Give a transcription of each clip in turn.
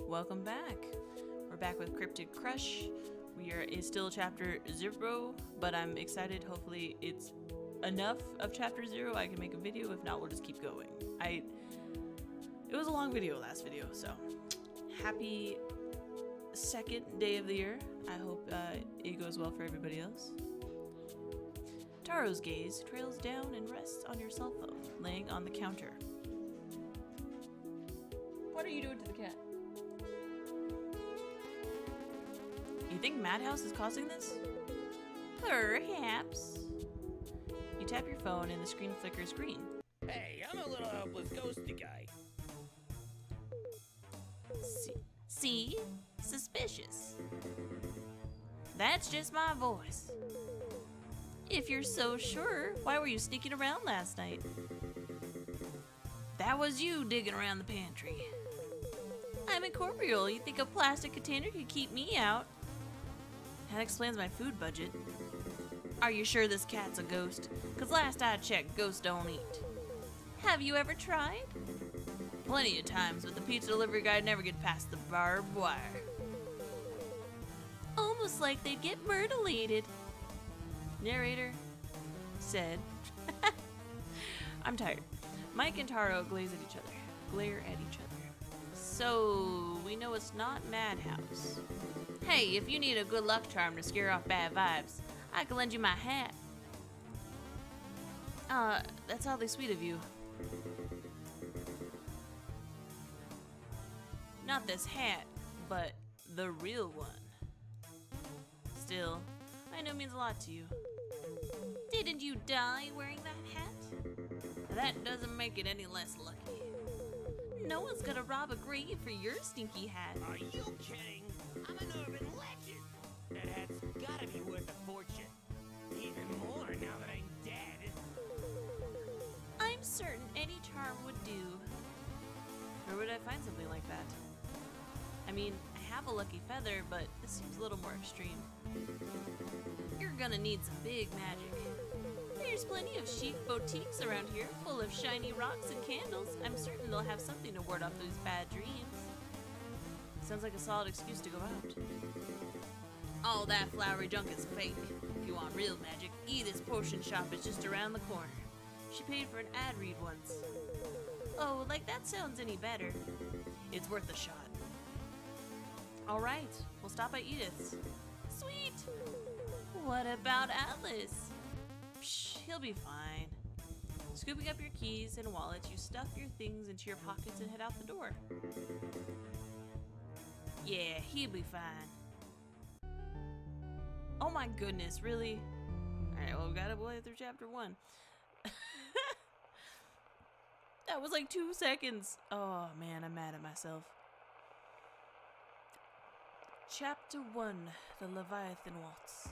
Welcome back. We're back with Cryptid Crush. Is still chapter 0, but I'm excited. Hopefully it's enough of chapter 0. I can make a video. If not, we'll just keep going. It was a long video last video, so happy second day of the year. I hope it goes well for everybody else. Taro's gaze trails down and rests on your cell phone, laying on the counter. What are you doing to the cat? You think Madhouse is causing this? Perhaps. You tap your phone and the screen flickers green. Hey, I'm a little helpless ghosty guy. See? Suspicious. That's just my voice. If you're so sure, why were you sneaking around last night? That was you digging around the pantry. I'm incorporeal. You think a plastic container could keep me out? That explains my food budget. Are you sure this cat's a ghost? 'Cause last I checked, ghosts don't eat. Have you ever tried? Plenty of times, but the pizza delivery guy never gets past the barbed wire. Almost like they'd get myrtleated. Narrator said. I'm tired. Mike and Taro glare at each other. So, we know it's not Madhouse. Hey, if you need a good luck charm to scare off bad vibes, I can lend you my hat. That's oddly sweet of you. Not this hat, but the real one. Still, I know it means a lot to you. Didn't you die wearing that hat? That doesn't make it any less lucky. No one's gonna rob a grave for your stinky hat. Are you kidding? I'm an urban legend. That hat's gotta be worth a fortune. Even more now that I'm dead. I'm certain any charm would do. Where would I find something like that? I mean, I have a lucky feather, but this seems a little more extreme. You're gonna need some big magic. There's plenty of chic boutiques around here, full of shiny rocks and candles. I'm certain they'll have something to ward off those bad dreams. Sounds like a solid excuse to go out. All that flowery junk is fake. If you want real magic, Edith's potion shop is just around the corner. She paid for an ad read once. Oh, like that sounds any better. It's worth a shot. Alright, we'll stop by Edith's. Sweet! What about Atlas? Psh, he'll be fine. Scooping up your keys and wallet, you stuff your things into your pockets and head out the door. Yeah, he'll be fine. Oh my goodness, really? Alright, well, we gotta play through chapter 1. That was like 2 seconds. Oh man, I'm mad at myself. Chapter 1, The Leviathan Waltz.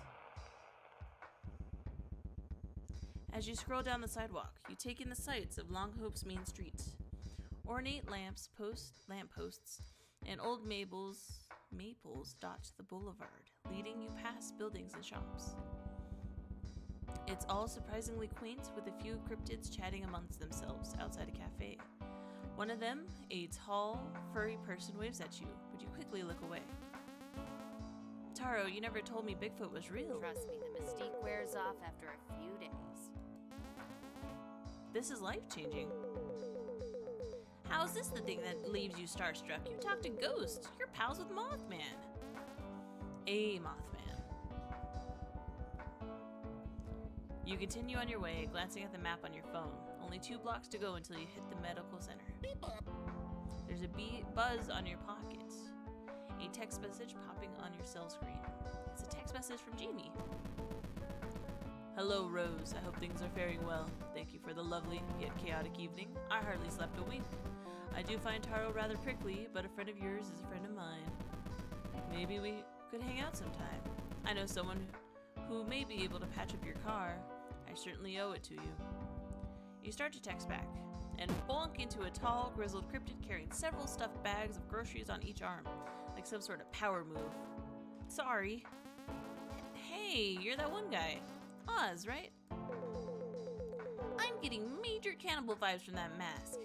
As you scroll down the sidewalk, you take in the sights of Longhope's main street. Ornate lampposts, and old maples dot the boulevard, leading you past buildings and shops. It's all surprisingly quaint, with a few cryptids chatting amongst themselves outside a cafe. One of them, a tall, furry person, waves at you, but you quickly look away. Taro, you never told me Bigfoot was real. Trust me, the mystique wears off after a few days. This is life-changing. How's this the thing that leaves you starstruck? You talk to ghosts. You're pals with Mothman. A Mothman. You continue on your way, glancing at the map on your phone. Only 2 blocks to go until you hit the medical center. There's a buzz on your pocket. A text message popping on your cell screen. It's a text message from Jamie. Hello, Rose. I hope things are faring well. Thank you for the lovely yet chaotic evening. I hardly slept a wink. I do find Taro rather prickly, but a friend of yours is a friend of mine. Maybe we could hang out sometime. I know someone who may be able to patch up your car. I certainly owe it to you. You start to text back, and bonk into a tall, grizzled cryptid carrying several stuffed bags of groceries on each arm, like some sort of power move. Sorry. Hey, you're that one guy. Oz, right? I'm getting major cannibal vibes from that mask.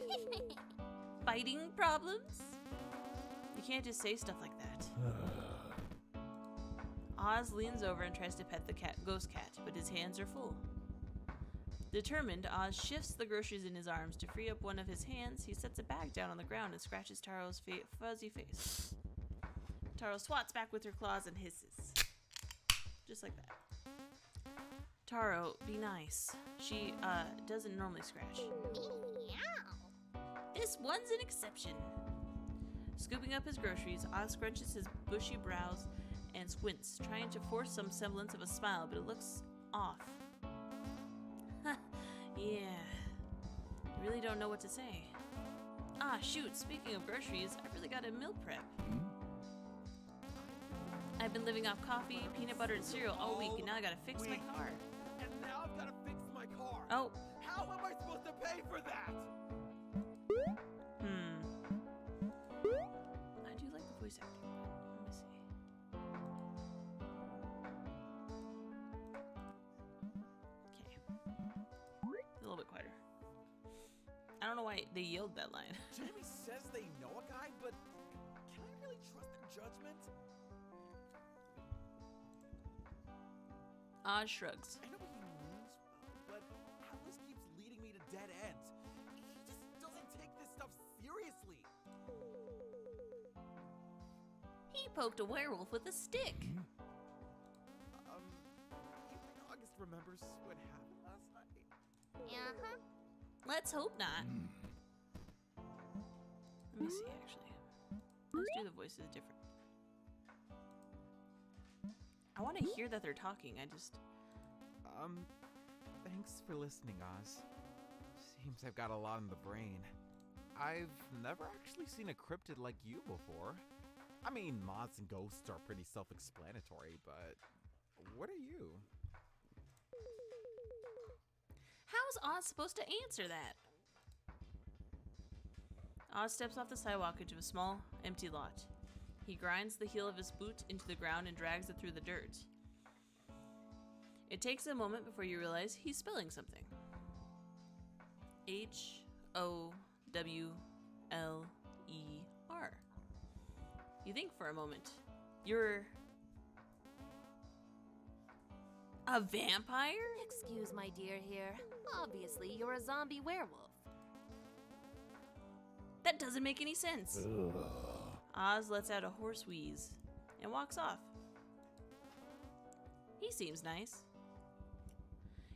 Fighting problems? You can't just say stuff like that. Oz leans over and tries to pet the ghost cat, but his hands are full. Determined, Oz shifts the groceries in his arms to free up one of his hands. He sets it back down on the ground and scratches Taro's fuzzy face. Taro swats back with her claws and hisses. Just like that. Taro, be nice. She, doesn't normally scratch. This one's an exception. Scooping up his groceries, Oz scrunches his bushy brows and squints, trying to force some semblance of a smile, but it looks off. Yeah. I really don't know what to say. Ah, shoot, speaking of groceries, I really got a meal prep. I've been living off coffee, peanut butter, and cereal all week, and now I gotta fix my car. And now I've gotta fix my car. Oh. How am I supposed to pay for that? I do like the voice acting. Let me see. Okay. A little bit quieter. I don't know why they yelled that line. Jamie says they know a guy, but can I really trust their judgment? Oz shrugs. I know what he means, but Atlas keeps leading me to dead ends. He just doesn't take this stuff seriously. He poked a werewolf with a stick. You think August remembers what happened last night? Uh-huh. Let's hope not. Let me see, actually. Let's do the voices different. I want to hear that they're talking. Thanks for listening, Oz. Seems I've got a lot in the brain. I've never actually seen a cryptid like you before. I mean, moths and ghosts are pretty self-explanatory, but what are you? How's Oz supposed to answer that? Oz steps off the sidewalk into a small, empty lot. He grinds the heel of his boot into the ground and drags it through the dirt. It takes a moment before you realize he's spelling something. Howler. You think for a moment. You're a vampire? Excuse my dear here. Obviously, you're a zombie werewolf. That doesn't make any sense. Oz lets out a hoarse wheeze and walks off. He seems nice.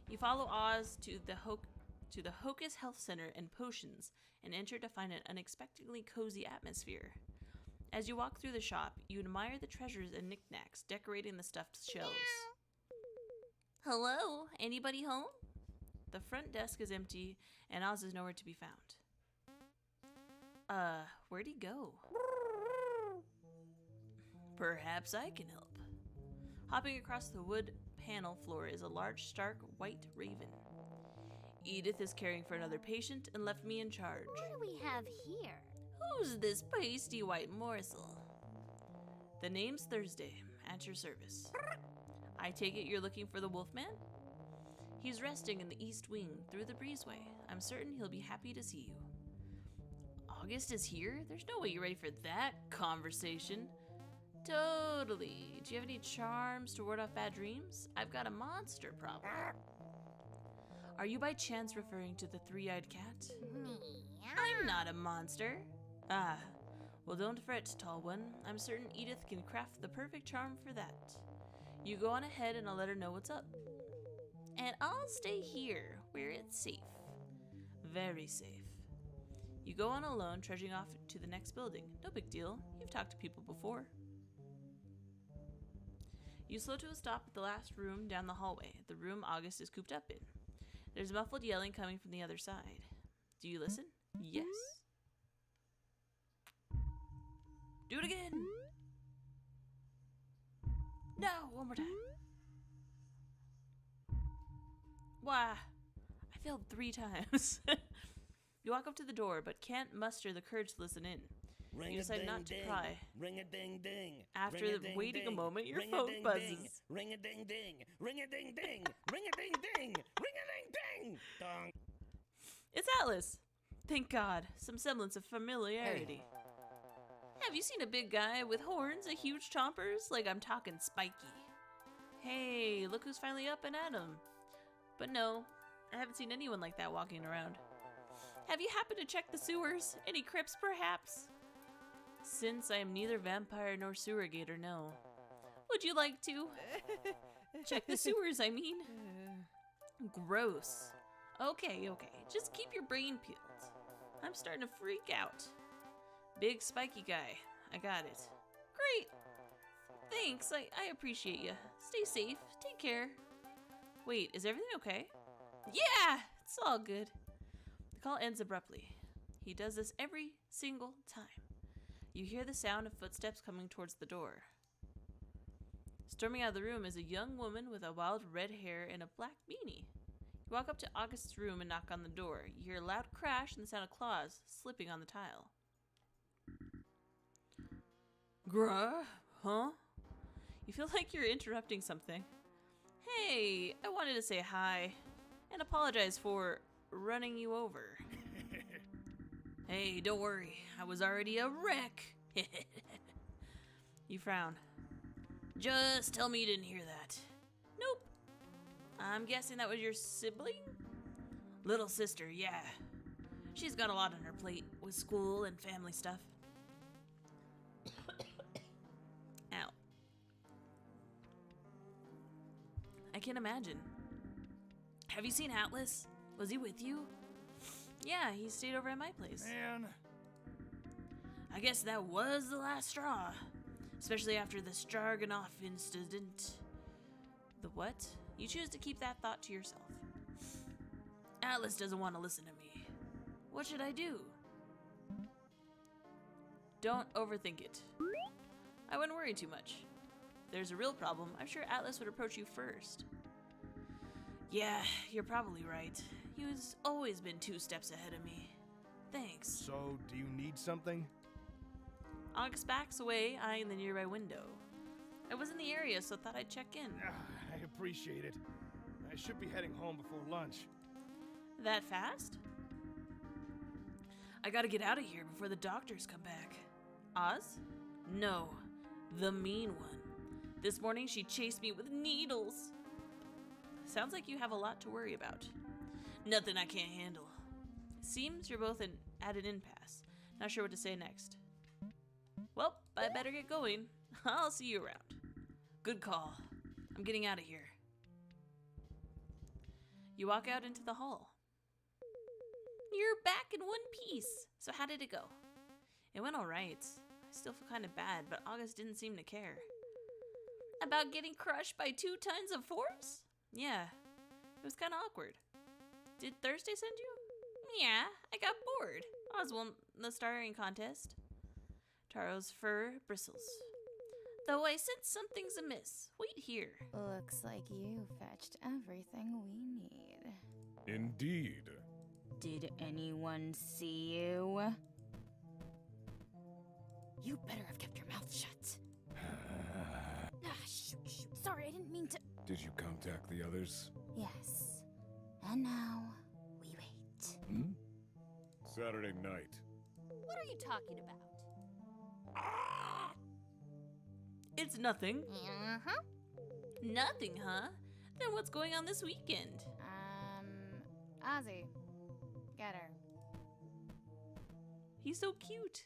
You follow Oz to the Hocus Health Center and Potions and enter to find an unexpectedly cozy atmosphere. As you walk through the shop, you admire the treasures and knickknacks decorating the stuffed shelves. Hello? Anybody home? The front desk is empty and Oz is nowhere to be found. Where'd he go? Perhaps I can help. Hopping across the wood panel floor is a large, stark, white raven. Edith is caring for another patient and left me in charge. What do we have here? Who's this pasty white morsel? The name's Thursday, at your service. I take it you're looking for the Wolfman? He's resting in the east wing through the breezeway. I'm certain he'll be happy to see you. August is here? There's no way you're ready for that conversation. Totally. Do you have any charms to ward off bad dreams? I've got a monster problem. Are you by chance referring to the three-eyed cat? I'm not a monster. Ah, well don't fret, tall one. I'm certain Edith can craft the perfect charm for that. You go on ahead and I'll let her know what's up. And I'll stay here, where it's safe. Very safe. You go on alone, trudging off to the next building. No big deal. You've talked to people before. You slow to a stop at the last room down the hallway, the room August is cooped up in. There's muffled yelling coming from the other side. Do you listen? Yes. Do it again. No, one more time. Why? I failed 3 times. You walk up to the door, but can't muster the courage to listen in. You decide not to pry. Ring a ding ding. After waiting a moment, your phone buzzes. Ring a ding ding. Ring a ding ding. Ring a ding ding. Ring a ding ding. Dong. It's Atlas. Thank God. Some semblance of familiarity. Have you seen a big guy with horns and huge chompers? Like I'm talking spiky. Hey, look who's finally up and at 'em. But no, I haven't seen anyone like that walking around. Have you happened to check the sewers? Any crypts, perhaps? Since I am neither vampire nor sewer gator, no. Would you like to? Check the sewers, I mean. Gross. Okay, just keep your brain peeled. I'm starting to freak out. Big spiky guy. I got it. Great. Thanks, I appreciate you. Stay safe. Take care. Wait, is everything okay? Yeah, it's all good. The call ends abruptly. He does this every single time. You hear the sound of footsteps coming towards the door. Storming out of the room is a young woman with a wild red hair and a black beanie. You walk up to August's room and knock on the door. You hear a loud crash and the sound of claws slipping on the tile. Gruh? Huh? You feel like you're interrupting something. Hey, I wanted to say hi and apologize for running you over. Hey, don't worry. I was already a wreck. You frown. Just tell me you didn't hear that. Nope. I'm guessing that was your sibling? Little sister, yeah. She's got a lot on her plate with school and family stuff. Ow. I can imagine. Have you seen Atlas? Was he with you? Yeah, he stayed over at my place. Man. I guess that was the last straw. Especially after the Stroganoff incident. The what? You choose to keep that thought to yourself. Atlas doesn't want to listen to me. What should I do? Don't overthink it. I wouldn't worry too much. If there's a real problem, I'm sure Atlas would approach you first. Yeah, you're probably right. He's always been 2 steps ahead of me. Thanks. So, do you need something? August backs away, eyeing the nearby window. I was in the area, so thought I'd check in. I appreciate it. I should be heading home before lunch. That fast? I gotta get out of here before the doctors come back. Oz? No, the mean one. This morning she chased me with needles. Sounds like you have a lot to worry about. Nothing I can't handle. Seems you're both at an impasse. Not sure what to say next. Well, I better get going. I'll see you around. Good call. I'm getting out of here. You walk out into the hall. You're back in one piece. So how did it go? It went all right. I still feel kind of bad, but August didn't seem to care. About getting crushed by 2 tons of force? Yeah, it was kind of awkward. Did Thursday send you? Yeah, I got bored. Oz won the starring contest. Taro's fur bristles. Though I sense something's amiss. Wait here. Looks like you fetched everything we need. Indeed. Did anyone see you? You better have kept your mouth shut. Shoot. Sorry, I didn't mean to. Did you contact the others? Yes. And now, we wait. Saturday night. What are you talking about? It's nothing. Uh-huh. Nothing, huh? Then what's going on this weekend? Ozzy. Get her. He's so cute.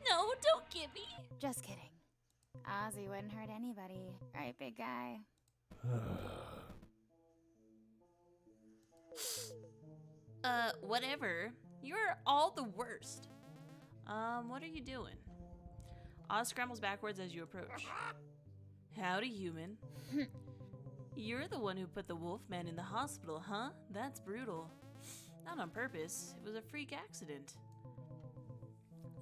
No, don't get me. Just kidding. Ozzy wouldn't hurt anybody. Right, big guy? Whatever. You're all the worst. What are you doing? Oz scrambles backwards as you approach. Howdy, human. You're the one who put the Wolfman in the hospital, huh? That's brutal. Not on purpose. It was a freak accident.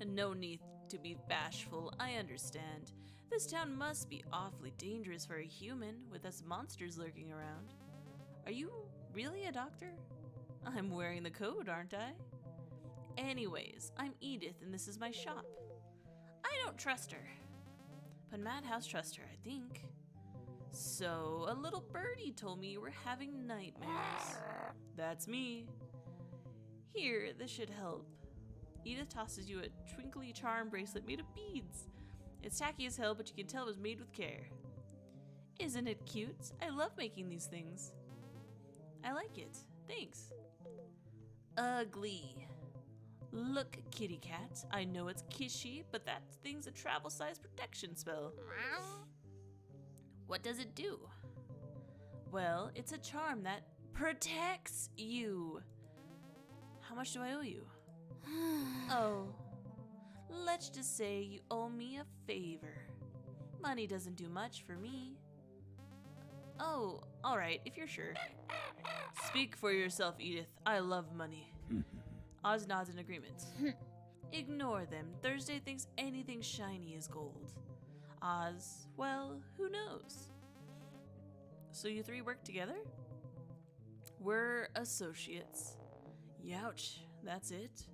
And no need to be bashful, I understand. This town must be awfully dangerous for a human with us monsters lurking around. Are you really a doctor? I'm wearing the coat, aren't I? Anyways, I'm Edith and this is my shop. I don't trust her. But Madhouse trusts her, I think. So, a little birdie told me you were having nightmares. That's me. Here, this should help. Edith tosses you a twinkly charm bracelet made of beads. It's tacky as hell, but you can tell it was made with care. Isn't it cute? I love making these things. I like it. Thanks. Ugly. Look, kitty cat. I know it's kishy, but that thing's a travel-size protection spell. What does it do? Well, it's a charm that protects you. How much do I owe you? Oh, let's just say you owe me a favor. Money doesn't do much for me. Oh, alright, if you're sure. Speak for yourself, Edith. I love money. Oz nods in agreement. Ignore them. Thursday thinks anything shiny is gold. Oz, well, who knows? So you three work together? We're associates. Youch, that's it.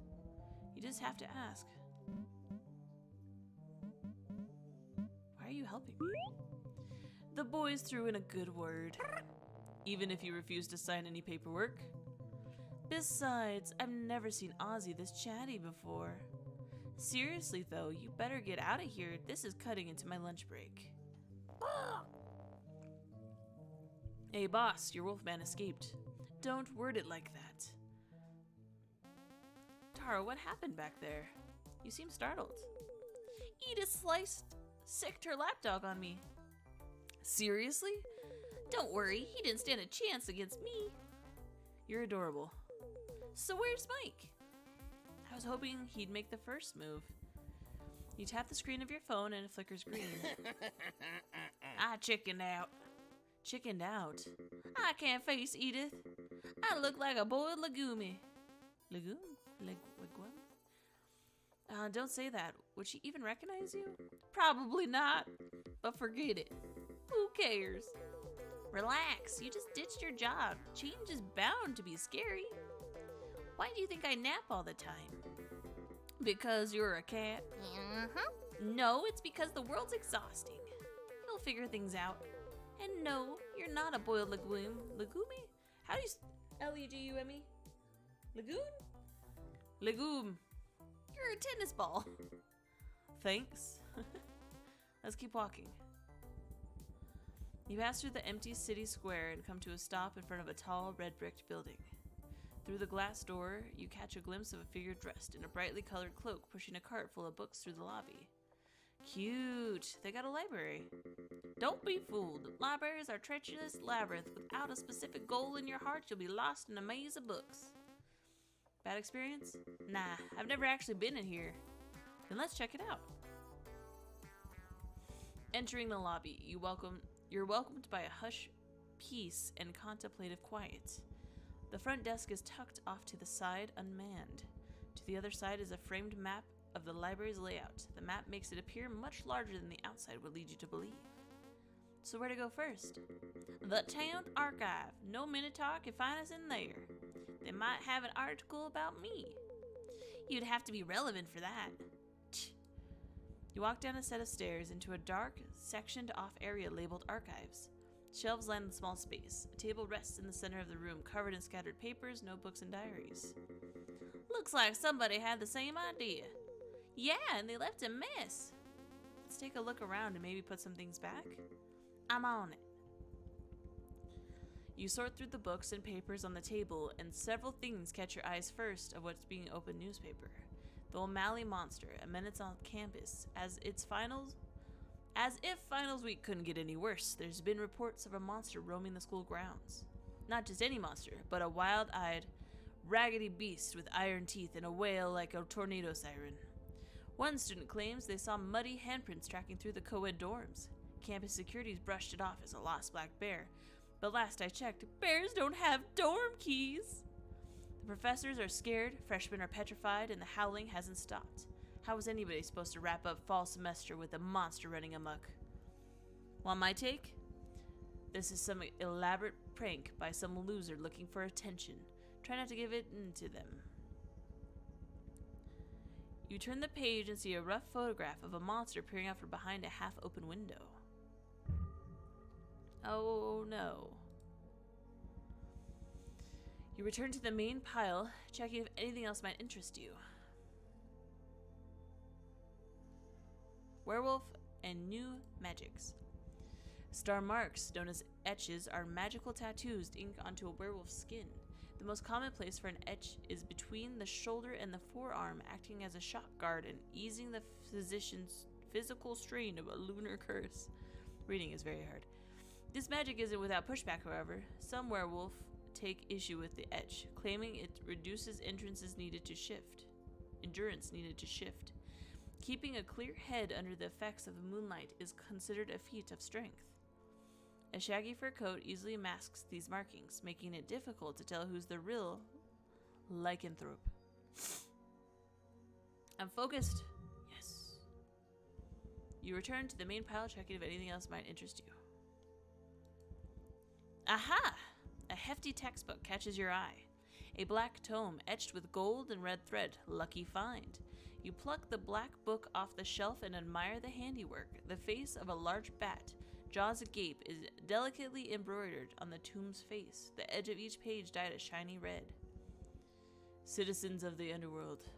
You just have to ask. Why are you helping me? The boys threw in a good word, even if you refuse to sign any paperwork. Besides, I've never seen Ozzy this chatty before. Seriously though, you better get out of here. This is cutting into my lunch break. Hey boss, your wolfman escaped. Don't word it like that. Tara, what happened back there? You seem startled. Edith sicked her lapdog on me. Seriously? Don't worry, he didn't stand a chance against me. You're adorable. So where's Mike? I was hoping he'd make the first move. You tap the screen of your phone and it flickers green. I chickened out. Chickened out? I can't face Edith. I look like a boiled legume. Legume? Legume? Don't say that. Would she even recognize you? Probably not. But forget it. Who cares? Relax. You just ditched your job. Change is bound to be scary. Why do you think I nap all the time? Because you're a cat? No, it's because the world's exhausting. You'll figure things out. And no, you're not a boiled legume. Legume? How do you... L-E-G-U-M-E? Legume? Legume. You're a tennis ball. Thanks. Let's keep walking. You pass through the empty city square and come to a stop in front of a tall, red-bricked building. Through the glass door, you catch a glimpse of a figure dressed in a brightly colored cloak pushing a cart full of books through the lobby. Cute. They got a library. Don't be fooled. Libraries are a treacherous labyrinth. Without a specific goal in your heart, you'll be lost in a maze of books. Bad experience? Nah, I've never actually been in here. Then let's check it out. Entering the lobby, you're welcomed by a hushed peace and contemplative quiet. The front desk is tucked off to the side, unmanned. To the other side is a framed map of the library's layout. The map makes it appear much larger than the outside would lead you to believe. So where to go first? The town archive. No Minotaur can find us in there. They might have an article about me. You'd have to be relevant for that. You walk down a set of stairs into a dark, sectioned-off area labeled Archives. Shelves line the small space. A table rests in the center of the room, covered in scattered papers, notebooks, and diaries. Looks like somebody had the same idea. Yeah, and they left a mess. Let's take a look around and maybe put some things back. I'm on it. You sort through the books and papers on the table, and several things catch your eyes first of what's being open newspaper. The O'Malley Monster, a menace on campus, as if finals week couldn't get any worse. There's been reports of a monster roaming the school grounds. Not just any monster, but a wild-eyed, raggedy beast with iron teeth and a wail like a tornado siren. One student claims they saw muddy handprints tracking through the co-ed dorms. Campus security's brushed it off as a lost black bear, but last I checked, bears don't have dorm keys. The professors are scared, freshmen are petrified, and the howling hasn't stopped. How was anybody supposed to wrap up fall semester with a monster running amok? Want my take? This is some elaborate prank by some loser looking for attention. Try not to give it to them. You turn the page and see a rough photograph of a monster peering out from behind a half-open window. Oh no. You return to the main pile, checking if anything else might interest you. werewolf, and new magics. Star marks, known as etches, are magical tattoos inked onto a werewolf's skin. The most common place for an etch is between the shoulder and the forearm, acting as a shock guard and easing the physician's physical strain of a lunar curse. Reading is very hard. This magic isn't without pushback, however. Some werewolf take issue with the etch, claiming it reduces endurance needed to shift. Keeping a clear head under the effects of the moonlight is considered a feat of strength. A shaggy fur coat easily masks these markings, making it difficult to tell who's the real lycanthrope. I'm focused. Yes. You return to the main pile, checking if anything else might interest you. Aha! A hefty textbook catches your eye. A black tome etched with gold and red thread. Lucky find. You pluck the black book off the shelf and admire the handiwork. The face of a large bat, jaws agape, is delicately embroidered on the tome's face. The edge of each page dyed a shiny red. Citizens of the underworld.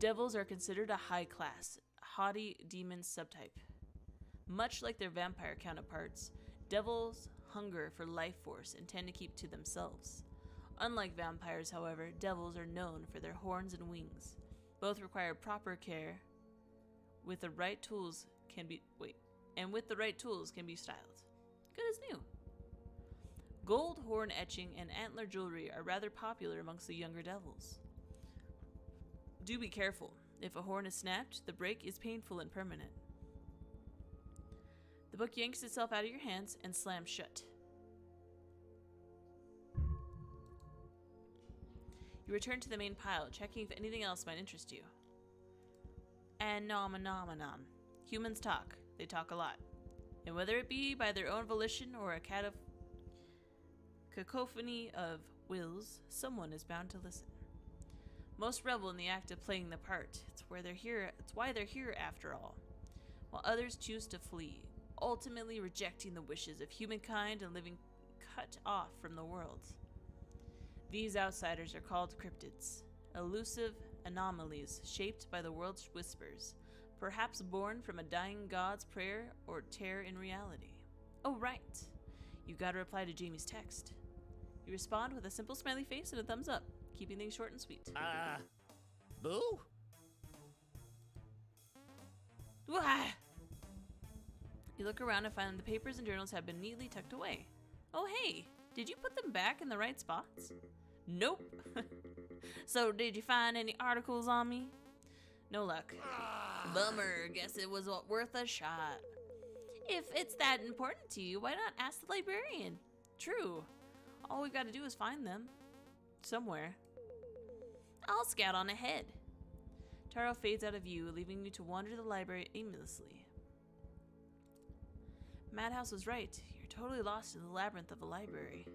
Devils are considered a high class, haughty demon subtype. Much like their vampire counterparts, devils hunger for life force and tend to keep to themselves. Unlike vampires, however, devils are known for their horns and wings. Both require proper care. With the right tools can be styled. Good as new. Gold horn etching and antler jewelry are rather popular amongst the younger devils. Do be careful. If a horn is snapped, the break is painful and permanent. The book yanks itself out of your hands and slams shut. You return to the main pile, checking if anything else might interest you. Anomenon. Humans talk. They talk a lot. And whether it be by their own volition or a cacophony of wills, someone is bound to listen. Most revel in the act of playing the part. It's why they're here after all. While others choose to flee, ultimately rejecting the wishes of humankind and living cut off from the world. These outsiders are called cryptids, elusive anomalies shaped by the world's whispers, perhaps born from a dying god's prayer or terror in reality. Oh, right. You gotta reply to Jamie's text. You respond with a simple smiley face and a thumbs up, keeping things short and sweet. Boo? Wah! You look around and find the papers and journals have been neatly tucked away. Oh, hey, did you put them back in the right spots? Nope. So, did you find any articles on me? No luck. Bummer, guess it was worth a shot. If it's that important to you, why not ask the librarian? True. All we gotta do is find them. Somewhere. I'll scout on ahead. Taro fades out of view, leaving you to wander the library aimlessly. Madhouse was right. You're totally lost in the labyrinth of a library.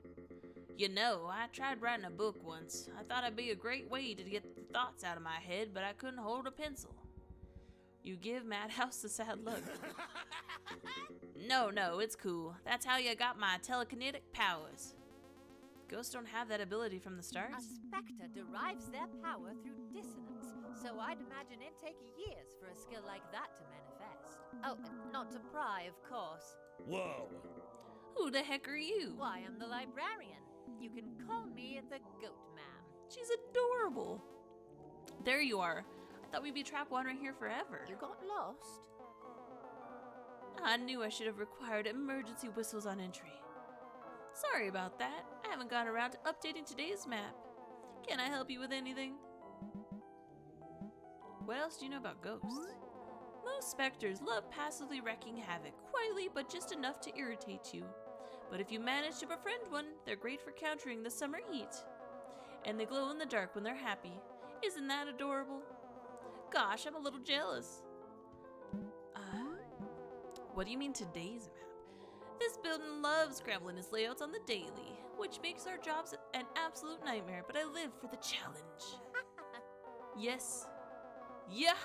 You know, I tried writing a book once. I thought it'd be a great way to get the thoughts out of my head, but I couldn't hold a pencil. You give Madhouse a sad look. No, it's cool. That's how you got my telekinetic powers. Ghosts don't have that ability from the start. A specter derives their power through dissonance, so I'd imagine it'd take years for a skill like that to manifest. Oh, not to pry, of course. Whoa. Who the heck are you? Why, I'm the librarian. You can call me the Goat Man. She's adorable. There you are. I thought we'd be trapped wandering here forever. You got lost? I knew I should have required emergency whistles on entry. Sorry about that. I haven't gotten around to updating today's map. Can I help you with anything? What else do you know about ghosts? Most specters love passively wreaking havoc, quietly but just enough to irritate you. But if you manage to befriend one, they're great for countering the summer heat. And they glow in the dark when they're happy. Isn't that adorable? Gosh, I'm a little jealous. What do you mean today's map? This building loves scrambling its layouts on the daily, which makes our jobs an absolute nightmare, but I live for the challenge. Yes. Yeah.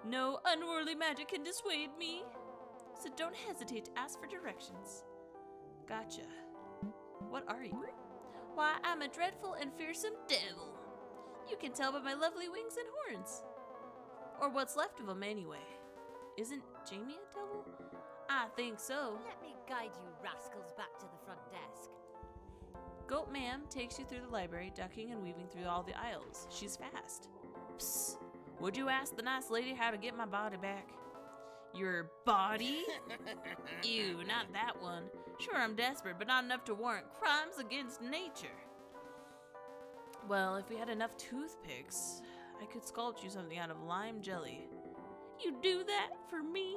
No unworldly magic can dissuade me. So don't hesitate to ask for directions. Gotcha. What are you? Why, I'm a dreadful and fearsome devil. You can tell by my lovely wings and horns. Or what's left of him anyway. Isn't Jamie a devil? I think so. Let me guide you rascals back to the front desk. Goat Ma'am takes you through the library, ducking and weaving through all the aisles. She's fast. Psst. Would you ask the nice lady how to get my body back? Your body? Ew, not that one. Sure, I'm desperate, but not enough to warrant crimes against nature. Well, if we had enough toothpicks, I could sculpt you something out of lime jelly. You do that for me?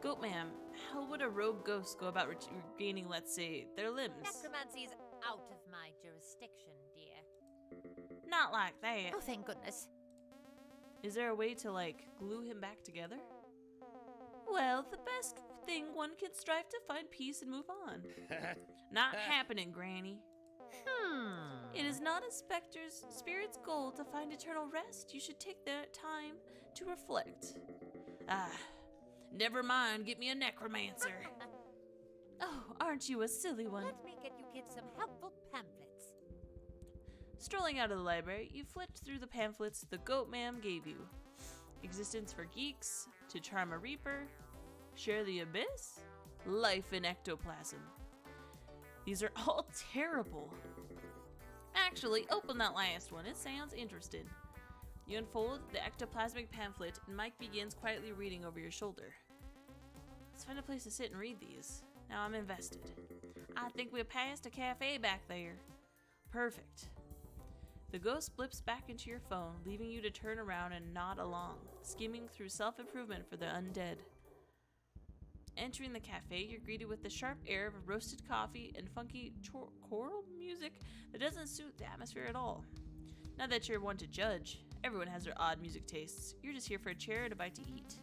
Goat Ma'am, how would a rogue ghost go about regaining, let's say, their limbs? Necromancy's out of my jurisdiction, dear. Not like that. Oh, thank goodness. Is there a way to, like, glue him back together? Well, the best thing one can strive to find peace and move on. Not happening, Granny. It is not a spirit's goal to find eternal rest. You should take the time to reflect. Never mind, get me a necromancer. Oh, aren't you a silly one? Let me get you kids some helpful pamphlets. Strolling out of the library, you flipped through the pamphlets the Goat Ma'am gave you. Existence for Geeks, To Charm a Reaper, Share the Abyss, Life in Ectoplasm. These are all terrible. Actually, open that last one. It sounds interesting. You unfold the ectoplasmic pamphlet, and Mike begins quietly reading over your shoulder. Let's find a place to sit and read these. Now I'm invested. I think we passed a cafe back there. Perfect. The ghost blips back into your phone, leaving you to turn around and nod along, skimming through self-improvement for the undead. Entering the cafe, you're greeted with the sharp air of roasted coffee and funky choral music that doesn't suit the atmosphere at all. Not that you're one to judge. Everyone has their odd music tastes. You're just here for a chair and a bite to eat.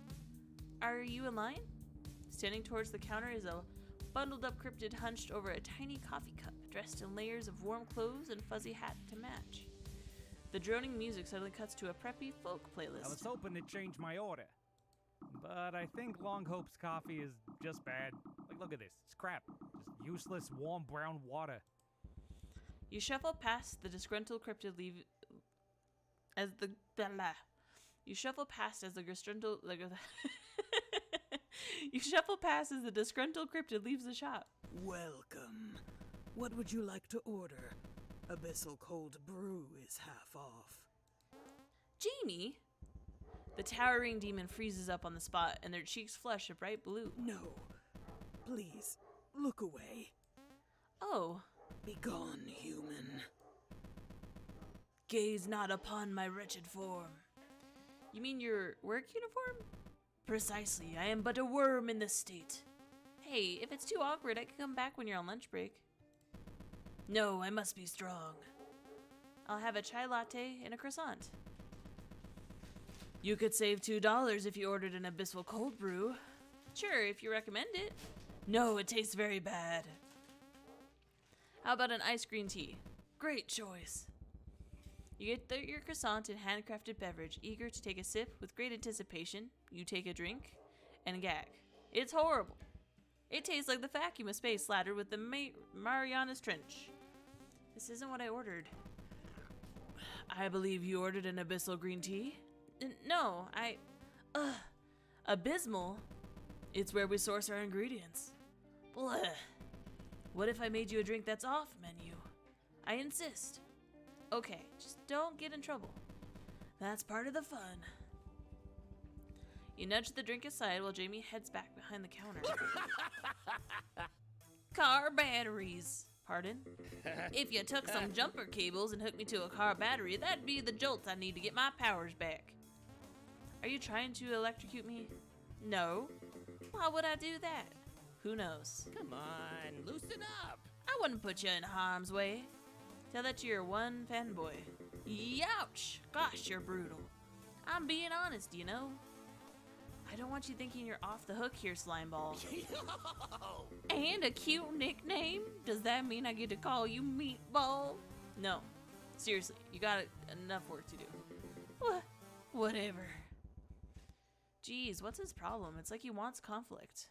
Are you in line? Standing towards the counter is a bundled-up cryptid hunched over a tiny coffee cup, dressed in layers of warm clothes and fuzzy hat to match. The droning music suddenly cuts to a preppy folk playlist. I was hoping to change my order, but I think Longhope's coffee is just bad. Like, look at this. It's crap. Just useless, warm brown water. You shuffle past the disgruntled cryptid You shuffle past as the disgruntled cryptid leaves the shop. Welcome. What would you like to order? Abyssal cold brew is half off. Jamie? The towering demon freezes up on the spot, and their cheeks flush a bright blue. No. Please, look away. Oh. Begone, human. Gaze not upon my wretched form. You mean your work uniform? Precisely, I am but a worm in this state. Hey, if it's too awkward, I can come back when you're on lunch break. No, I must be strong. I'll have a chai latte and a croissant. You could save $2 if you ordered an abyssal cold brew. Sure, if you recommend it. No, it tastes very bad. How about an iced green tea? Great choice. You get your croissant and handcrafted beverage, eager to take a sip with great anticipation. You take a drink and gag. It's horrible. It tastes like the vacuum of space slattered with the Marianas Trench. This isn't what I ordered. I believe you ordered an abyssal green tea? No, abysmal? It's where we source our ingredients. Blech. What if I made you a drink that's off menu? I insist. Okay, just don't get in trouble. That's part of the fun. You nudge the drink aside while Jamie heads back behind the counter. Car batteries. Pardon? If you took some jumper cables and hooked me to a car battery, that'd be the jolt I need to get my powers back. Are you trying to electrocute me? No. Why would I do that? Who knows? Come on, loosen up. I wouldn't put you in harm's way. Tell that to your one fanboy. Youch! Gosh, you're brutal. I'm being honest, you know. I don't want you thinking you're off the hook here, Slimeball. And a cute nickname? Does that mean I get to call you Meatball? No. Seriously, you got enough work to do. Whatever. Geez, what's his problem? It's like he wants conflict.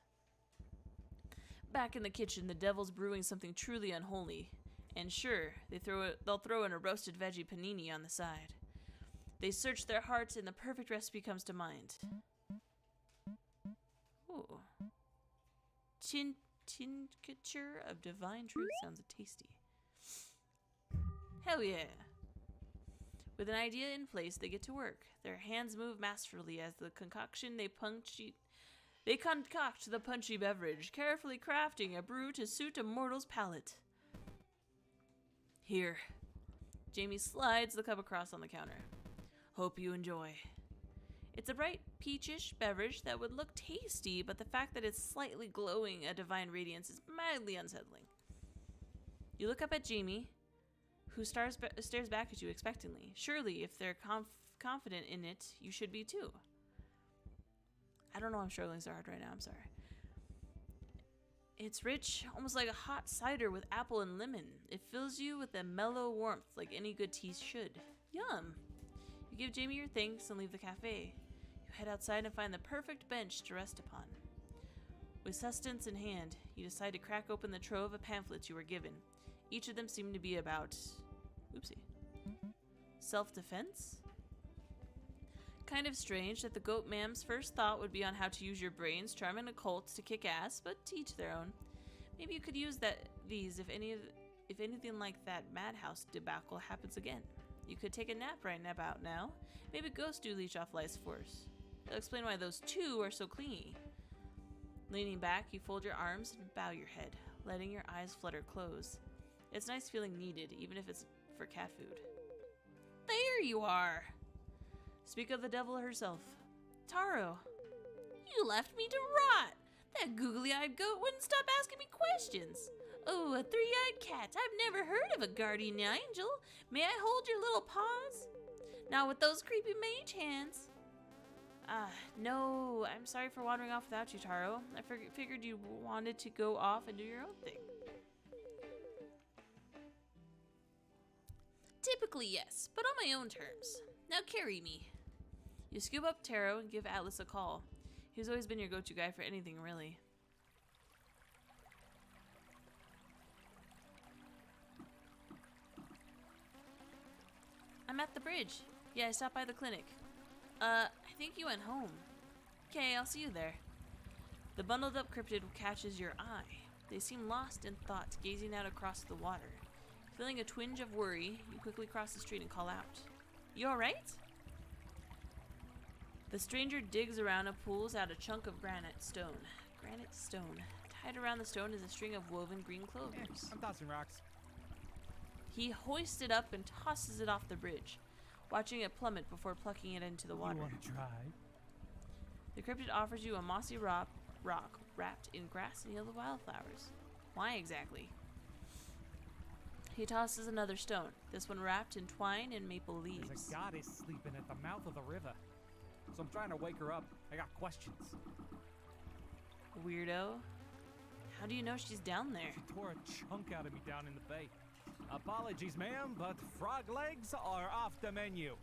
Back in the kitchen, the devil's brewing something truly unholy. And sure, they'll throw in a roasted veggie panini on the side. They search their hearts and the perfect recipe comes to mind. Ooh. Tincture of divine truth sounds tasty. Hell yeah. With an idea in place, they get to work. Their hands move masterfully as they concoct the punchy beverage, carefully crafting a brew to suit a mortal's palate. Here. Jamie slides the cup across on the counter. Hope you enjoy. It's a bright, peachish beverage that would look tasty, but the fact that it's slightly glowing a divine radiance is mildly unsettling. You look up at Jamie, who stares back at you expectantly. Surely, if they're confident in it, you should be too. I don't know, I'm struggling so hard right now, I'm sorry. It's rich, almost like a hot cider with apple and lemon. It fills you with a mellow warmth like any good tea should. Yum! You give Jamie your thanks and leave the cafe. You head outside and find the perfect bench to rest upon. With sustenance in hand, you decide to crack open the trove of pamphlets you were given. Each of them seem to be about... oopsie. Self-defense? Kind of strange that the goat mam's first thought would be on how to use your brains, charming a cult to kick ass, but to each their own. Maybe you could use these if anything like that madhouse debacle happens again. You could take a nap right about now. Maybe ghosts do leech off life's force. That'll explain why those two are so clingy. Leaning back, you fold your arms and bow your head, letting your eyes flutter close. It's nice feeling needed, even if it's for cat food. There you are! Speak of the devil herself. Taro. You left me to rot! That googly-eyed goat wouldn't stop asking me questions. Oh, a three-eyed cat. I've never heard of a guardian angel. May I hold your little paws? Not with those creepy mage hands. No, I'm sorry for wandering off without you, Taro. I figured you wanted to go off and do your own thing. Typically, yes, but on my own terms. Now carry me. You scoop up Taro and give Atlas a call. He's always been your go-to guy for anything, really. I'm at the bridge. Yeah, I stopped by the clinic. I think you went home. Okay, I'll see you there. The bundled up cryptid catches your eye. They seem lost in thought, gazing out across the water. Feeling a twinge of worry, you quickly cross the street and call out. You alright? The stranger digs around and pulls out a chunk of granite stone. Granite stone. Tied around the stone is a string of woven green clovers. I'm tossing rocks. He hoists it up and tosses it off the bridge, watching it plummet before plucking it into the water. You want to try? The cryptid offers you a mossy rock wrapped in grass and yellow wildflowers. Why exactly? He tosses another stone, this one wrapped in twine and maple leaves. There's a goddess sleeping at the mouth of the river. So I'm trying to wake her up. I got questions. Weirdo. How do you know she's down there? She tore a chunk out of me down in the bay. Apologies, ma'am, but frog legs are off the menu.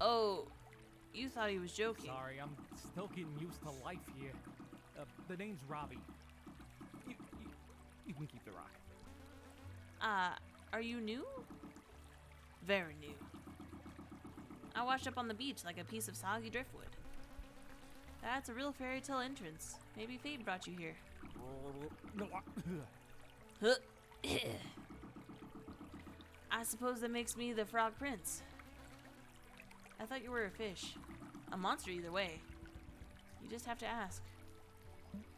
Oh, you thought he was joking. Sorry, I'm still getting used to life here. The name's Robbie. You can keep the rock. Are you new? Very new. I washed up on the beach like a piece of soggy driftwood. That's a real fairy tale entrance. Maybe fate brought you here. I suppose that makes me the frog prince. I thought you were a fish. A monster either way. You just have to ask.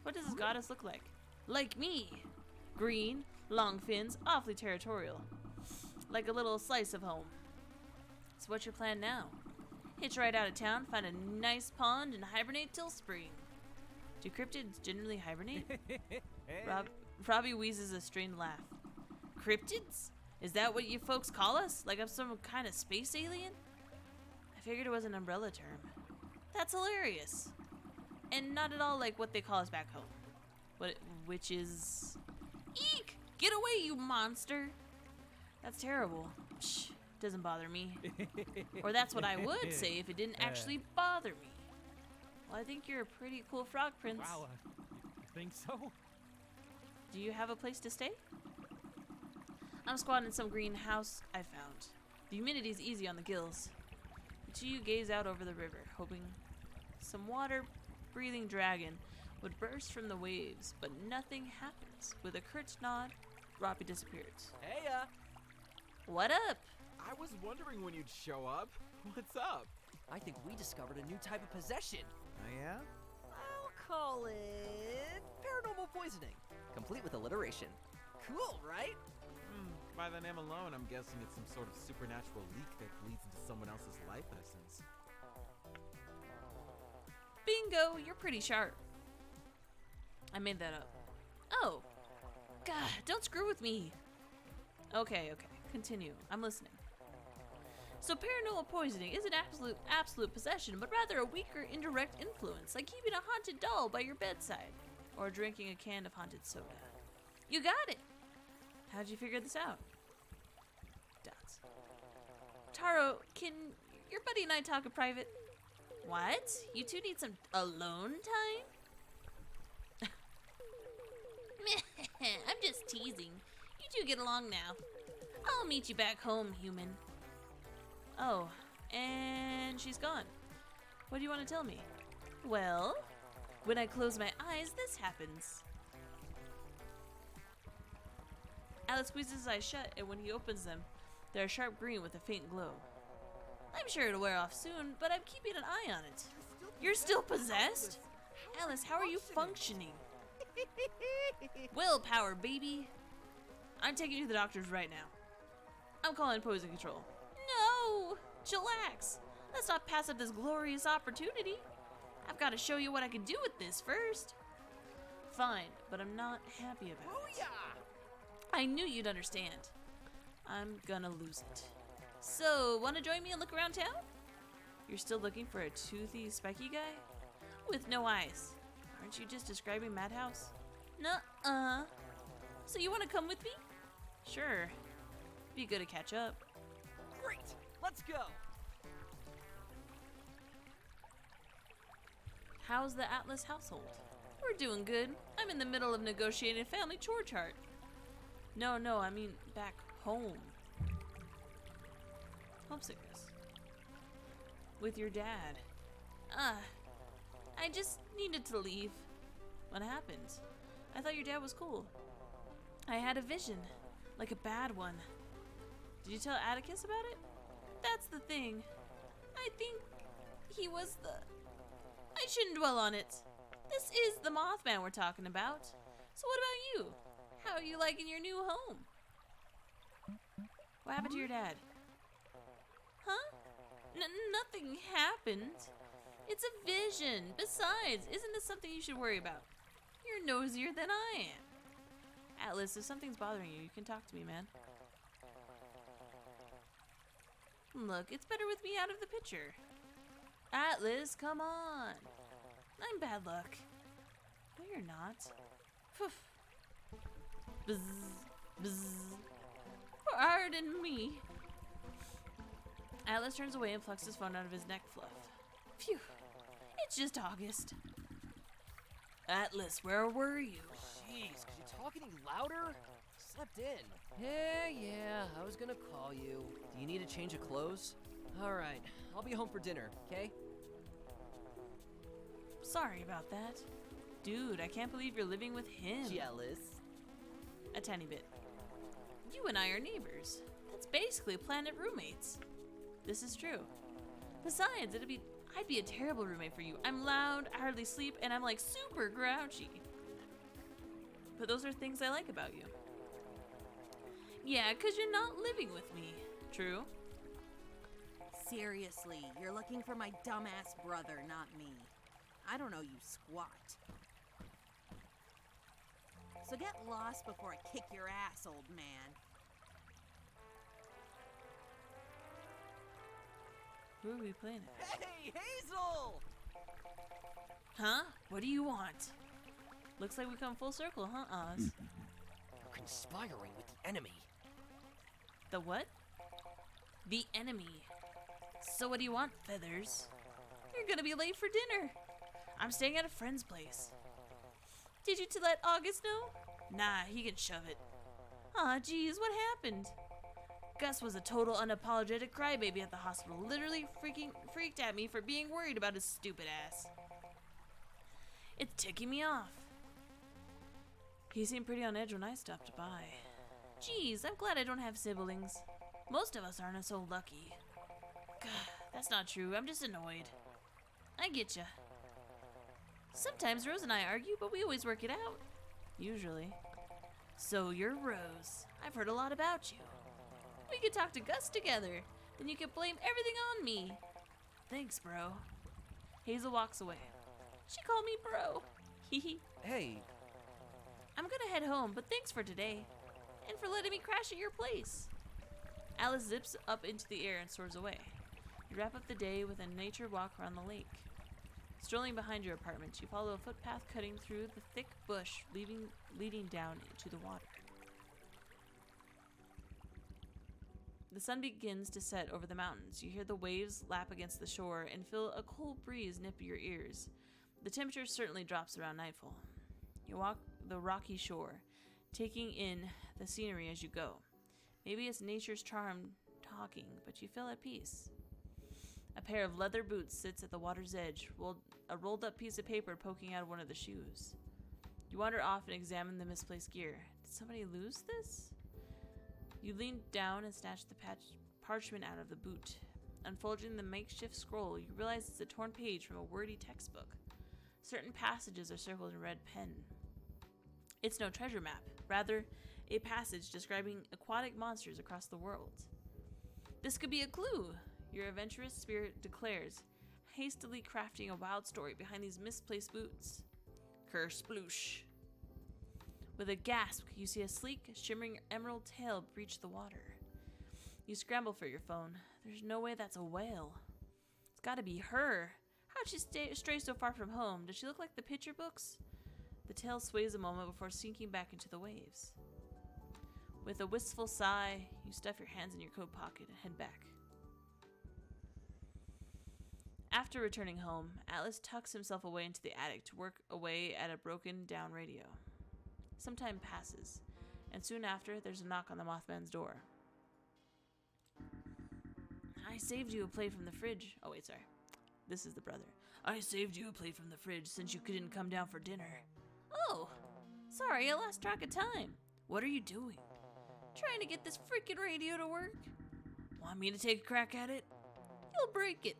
What does this goddess look like? Like me. Green, long fins, awfully territorial. Like a little slice of home. So what's your plan now? Hitch right out of town, find a nice pond, and hibernate till spring. Do cryptids generally hibernate? Robbie wheezes a strained laugh. Cryptids? Is that what you folks call us? Like I'm some kind of space alien? I figured it was an umbrella term. That's hilarious. And not at all like what they call us back home. Which is... Eek! Get away, you monster! That's terrible. Psh, doesn't bother me. Or that's what I would say if it didn't actually bother me. Well, I think you're a pretty cool frog prince. Wow, you think so? Do you have a place to stay? I'm squatting in some greenhouse I found. The humidity's easy on the gills. two you gaze out over the river, hoping some water-breathing dragon would burst from the waves, but nothing happens. With a curt nod, Roppy disappears. Hey, What up? I was wondering when you'd show up. What's up? I think we discovered a new type of possession. Oh, yeah? I'll call it paranormal poisoning, complete with alliteration. Cool, right? By the name alone, I'm guessing it's some sort of supernatural leak that bleeds into someone else's life essence. Bingo, you're pretty sharp. I made that up. Oh. God, don't screw with me. Okay, continue. I'm listening. So paranormal poisoning isn't absolute possession, but rather a weaker indirect influence, like keeping a haunted doll by your bedside, or drinking a can of haunted soda. You got it! How'd you figure this out? Dots. Taro, can your buddy and I talk in private? What? You two need some alone time? I'm just teasing. You two get along now. I'll meet you back home, human. Oh, and she's gone. What do you want to tell me? Well, when I close my eyes, this happens. Alice squeezes his eyes shut, and when he opens them, they're sharp green with a faint glow. I'm sure it'll wear off soon, but I'm keeping an eye on it. You're still possessed? Alice, how are you functioning? Willpower, baby. I'm taking you to the doctors right now. I'm calling poison control. No! Chillax. Let's not pass up this glorious opportunity. I've got to show you what I can do with this first. Fine, but I'm not happy about it. I knew you'd understand. I'm gonna lose it. So, wanna join me and look around town? You're still looking for a toothy, spiky guy? With no eyes. Aren't you just describing Madhouse? Nuh-uh. So you wanna come with me? Sure. Be good to catch up. Great, let's go. How's the Atlas household? We're doing good. I'm in the middle of negotiating a family chore chart. No, I mean back home. Homesickness. With your dad. I just needed to leave. What happened? I thought your dad was cool. I had a vision, like a bad one. Did you tell Atticus about it? That's the thing. I think he was the... I shouldn't dwell on it. This is the Mothman we're talking about. So what about you? How are you liking your new home? What happened to your dad? Huh? Nothing happened. It's a vision. Besides, isn't this something you should worry about? You're nosier than I am. Atlas, if something's bothering you, you can talk to me, man. Look, it's better with me out of the picture. Atlas, come on. I'm bad luck. No, you're not. Phew. Bzz, bzz. Pardon me. Atlas turns away and plucks his phone out of his neck fluff. Phew. It's just August. Atlas, where were you? Jeez, could you talk any louder? Slept in. Yeah, I was gonna call you. Do you need a change of clothes? Alright, I'll be home for dinner, okay? Sorry about that. Dude, I can't believe you're living with him. Jealous. A tiny bit. You and I are neighbors. That's basically planet roommates. This is true. Besides, I'd be a terrible roommate for you. I'm loud, I hardly sleep, and I'm like super grouchy. But those are things I like about you. Yeah, 'cause you're not living with me. True? Seriously, you're looking for my dumbass brother, not me. I don't know you squat. So get lost before I kick your ass, old man. Who are we playing at? Hey, Hazel! Huh? What do you want? Looks like we come full circle, huh, Oz? You're conspiring with the enemy. The what? The enemy. So what do you want, Feathers? You're gonna be late for dinner. I'm staying at a friend's place. Did you let August know? Nah, he can shove it. Aw, geez, what happened? Gus was a total unapologetic crybaby at the hospital, literally freaked at me for being worried about his stupid ass. It's ticking me off. He seemed pretty on edge when I stopped by. Geez, I'm glad I don't have siblings. Most of us aren't so lucky. God, that's not true, I'm just annoyed. I get ya. Sometimes Rose and I argue, but we always work it out. Usually. So you're Rose. I've heard a lot about you. We could talk to Gus together. Then you could blame everything on me. Thanks, bro. Hazel walks away. She called me bro. Hehe. Hey, I'm gonna head home, but thanks for today. And for letting me crash at your place. Alice zips up into the air and soars away. You wrap up the day with a nature walk around the lake. Strolling behind your apartment, you follow a footpath cutting through the thick bush, leading down into the water. The sun begins to set over the mountains. You hear the waves lap against the shore and feel a cold breeze nip your ears. The temperature certainly drops around nightfall. You walk the rocky shore, taking in the scenery as you go. Maybe it's nature's charm talking, but you feel at peace. A pair of leather boots sits at the water's edge, a rolled up piece of paper poking out of one of the shoes. You wander off and examine the misplaced gear. Did somebody lose this? You lean down and snatch the parchment out of the boot. Unfolding the makeshift scroll, you realize it's a torn page from a wordy textbook. Certain passages are circled in red pen. It's no treasure map, rather a passage describing aquatic monsters across the world. This could be a clue, your adventurous spirit declares, hastily crafting a wild story behind these misplaced boots. Kersploosh. With a gasp, you see a sleek, shimmering emerald tail breach the water. You scramble for your phone. There's no way that's a whale. It's gotta be her. How'd she stray so far from home? Does she look like the picture books? The tail sways a moment before sinking back into the waves. With a wistful sigh, you stuff your hands in your coat pocket and head back. After returning home, Atlas tucks himself away into the attic to work away at a broken-down radio. Some time passes, and soon after, there's a knock on the Mothman's door. I saved you a plate from the fridge. Oh, wait, sorry. This is the brother. I saved you a plate from the fridge since you couldn't come down for dinner. Oh, sorry, I lost track of time. What are you doing? Trying to get this freaking radio to work? Want me to take a crack at it? You'll break it.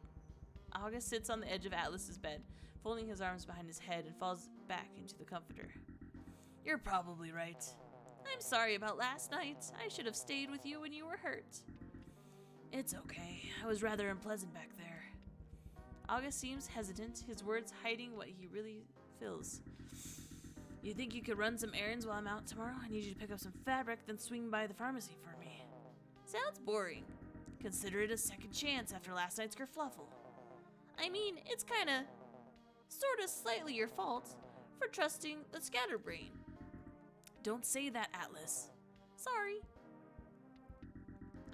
August sits on the edge of Atlas's bed, folding his arms behind his head and falls back into the comforter. You're probably right. I'm sorry about last night. I should have stayed with you when you were hurt. It's okay. I was rather unpleasant back there. August seems hesitant, his words hiding what he really feels. You think you could run some errands while I'm out tomorrow? I need you to pick up some fabric, then swing by the pharmacy for me. Sounds boring. Consider it a second chance after last night's kerfluffle. I mean, it's kinda, sorta slightly your fault for trusting the scatterbrain. Don't say that, Atlas. Sorry.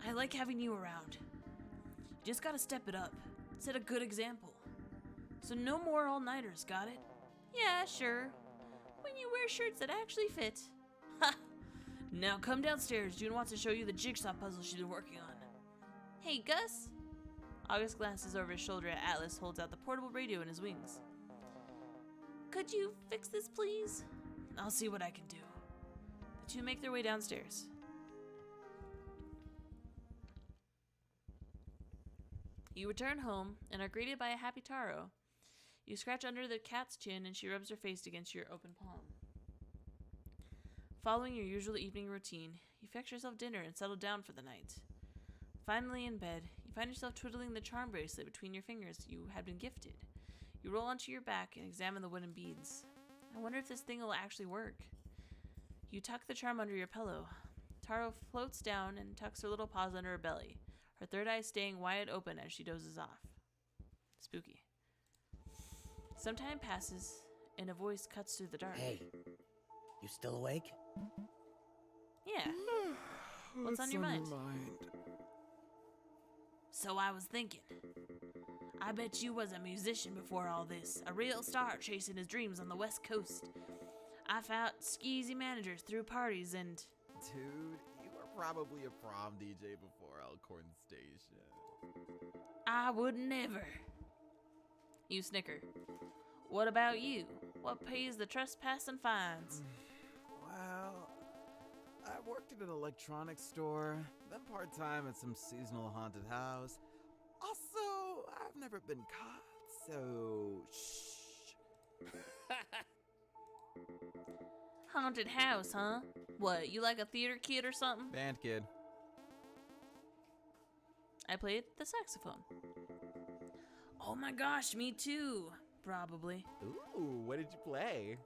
I like having you around. You just gotta step it up. Set a good example. So no more all-nighters, got it? Yeah, sure. When you wear shirts that actually fit. Ha! Now come downstairs. June wants to show you the jigsaw puzzle she's been working on. Hey, Gus? August glances over his shoulder at Atlas, holds out the portable radio in his wings. Could you fix this, please? I'll see what I can do. The two make their way downstairs. You return home and are greeted by a happy Taro. You scratch under the cat's chin and she rubs her face against your open palm. Following your usual evening routine, you fix yourself dinner and settle down for the night. Finally in bed, you find yourself twiddling the charm bracelet between your fingers you had been gifted. You roll onto your back and examine the wooden beads. I wonder if this thing will actually work. You tuck the charm under your pillow. Taro floats down and tucks her little paws under her belly, her third eye staying wide open as she dozes off. Spooky. Some time passes, and a voice cuts through the dark. Hey, you still awake? Yeah. What's on your mind? So I was thinking. I bet you was a musician before all this, a real star chasing his dreams on the West Coast. I fought skeezy managers through parties and... Dude, you are probably a prom DJ before Elkhorn Station. I would never. You snicker. What about you? What pays the trespassing fines? Well, I worked at an electronics store, then part-time at some seasonal haunted house. Also, I've never been caught, so shh. Haunted house, huh? What, you like a theater kid or something? Band kid. I played the saxophone. Oh my gosh, me too. Probably. Ooh, what did you play?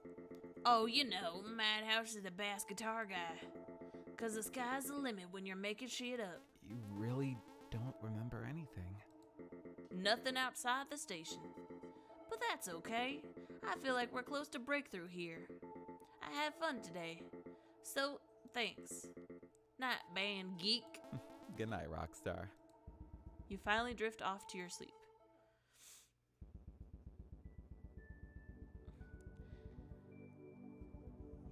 Oh, you know, Madhouse is the bass guitar guy. 'Cause the sky's the limit when you're making shit up. You really don't remember anything. Nothing outside the station. But that's okay. I feel like we're close to breakthrough here. I had fun today. So, thanks. Night, band geek. Good night, Rockstar. You finally drift off to your sleep.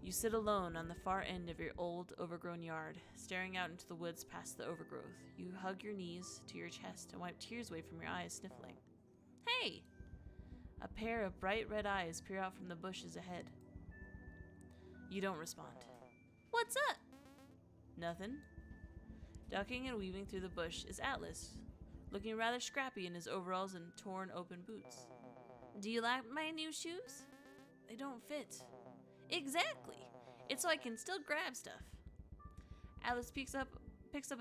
You sit alone on the far end of your old, overgrown yard, staring out into the woods past the overgrowth. You hug your knees to your chest and wipe tears away from your eyes, sniffling. Hey! A pair of bright red eyes peer out from the bushes ahead. You don't respond. What's up? Nothing. Ducking and weaving through the bush is Atlas, looking rather scrappy in his overalls and torn open boots. Do you like my new shoes? They don't fit. Exactly. It's so I can still grab stuff. Atlas picks up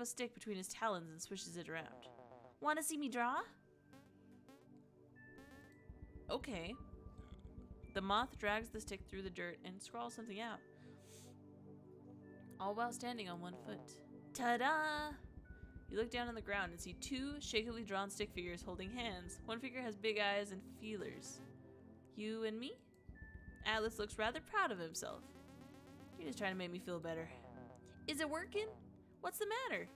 a stick between his talons and swishes it around. Want to see me draw? Okay. The moth drags the stick through the dirt and scrawls something out, all while standing on one foot. Ta-da! You look down on the ground and see two shakily drawn stick figures holding hands. One figure has big eyes and feelers. You and me? Atlas looks rather proud of himself. You're just trying to make me feel better. Is it working? What's the matter?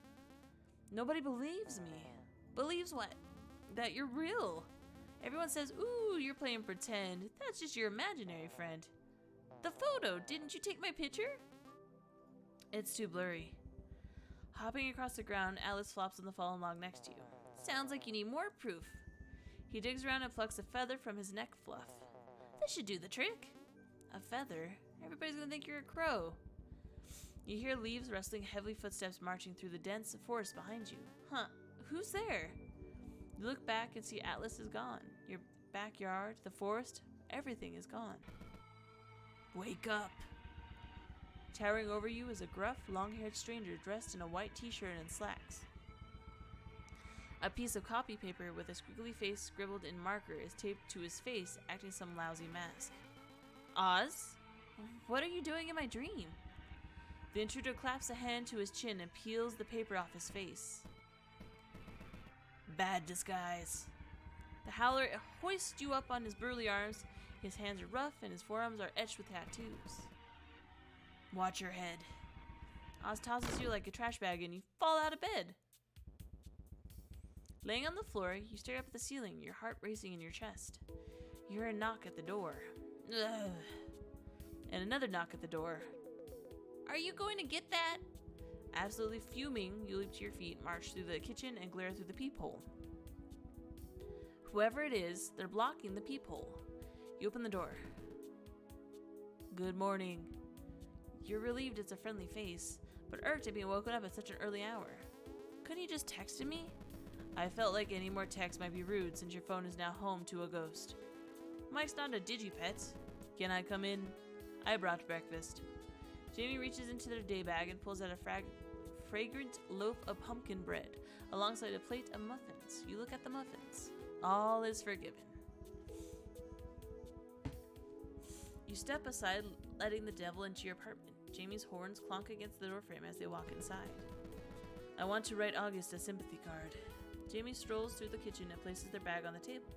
Nobody believes me. Believes what? That you're real. Everyone says, ooh, you're playing pretend. That's just your imaginary friend. The photo, didn't you take my picture? It's too blurry. Hopping across the ground, Atlas flops on the fallen log next to you. Sounds like you need more proof. He digs around and plucks a feather from his neck fluff. This should do the trick. A feather? Everybody's gonna think you're a crow. You hear leaves rustling, heavy footsteps marching through the dense forest behind you. Huh, who's there? You look back and see Atlas is gone. Your backyard, the forest, everything is gone. Wake up. Towering over you is a gruff, long-haired stranger dressed in a white t-shirt and slacks. A piece of copy paper with a squiggly face scribbled in marker is taped to his face, acting some lousy mask. Oz? What are you doing in my dream? The intruder claps a hand to his chin and peels the paper off his face. Bad disguise. The howler hoists you up on his burly arms. His hands are rough and his forearms are etched with tattoos. Watch your head. Oz tosses you like a trash bag and you fall out of bed. Laying on the floor, you stare up at the ceiling, your heart racing in your chest. You hear a knock at the door. Ugh. And another knock at the door. Are you going to get that? Absolutely fuming, you leap to your feet, march through the kitchen, and glare through the peephole. Whoever it is, they're blocking the peephole. You open the door. Good morning. You're relieved it's a friendly face, but irked at being woken up at such an early hour. Couldn't you just texted me? I felt like any more text might be rude since your phone is now home to a ghost. Mike's not a digipet. Can I come in? I brought breakfast. Jamie reaches into their day bag and pulls out a fragrant loaf of pumpkin bread alongside a plate of muffins. You look at the muffins. All is forgiven. You step aside, letting the devil into your apartment. Jamie's horns clonk against the doorframe as they walk inside. I want to write August a sympathy card. Jamie strolls through the kitchen and places their bag on the table.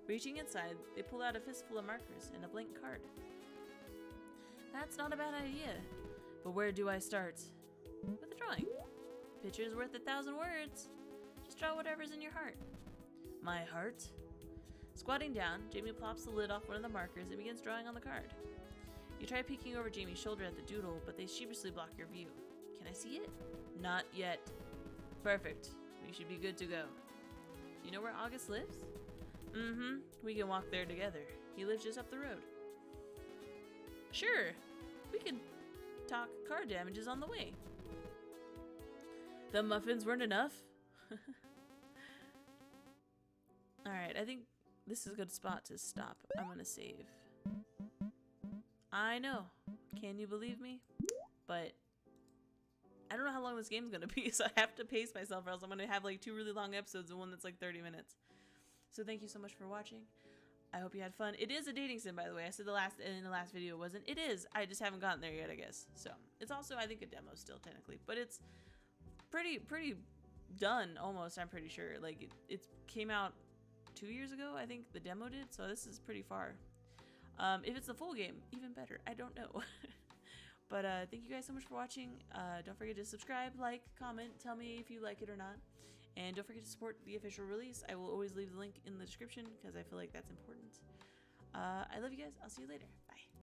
Reaching inside, they pull out a fistful of markers and a blank card. That's not a bad idea, but where do I start? With a drawing. Picture's worth 1,000 words. Just draw whatever's in your heart. My heart? Squatting down, Jamie plops the lid off one of the markers and begins drawing on the card. You try peeking over Jamie's shoulder at the doodle, but they sheepishly block your view. Can I see it? Not yet. Perfect. We should be good to go. Do you know where August lives? Mm-hmm. We can walk there together. He lives just up the road. Sure. We can talk car damages on the way. The muffins weren't enough? Alright, I think this is a good spot to stop. I'm gonna save. I know. Can you believe me? But I don't know how long this game's gonna be, so I have to pace myself or else I'm gonna have like 2 really long episodes and one that's like 30 minutes. So thank you so much for watching. I hope you had fun. It is a dating sim, by the way. I said in the last video it wasn't. It is. I just haven't gotten there yet, I guess. So it's also, I think, a demo still technically, but it's pretty done almost. I'm pretty sure. Like it came out 2 years ago, I think the demo did. So this is pretty far. If it's the full game, even better. I don't know. But thank you guys so much for watching. Don't forget to subscribe, like, comment, tell me if you like it or not. And don't forget to support the official release. I will always leave the link in the description because I feel like that's important. I love you guys. I'll see you later. Bye.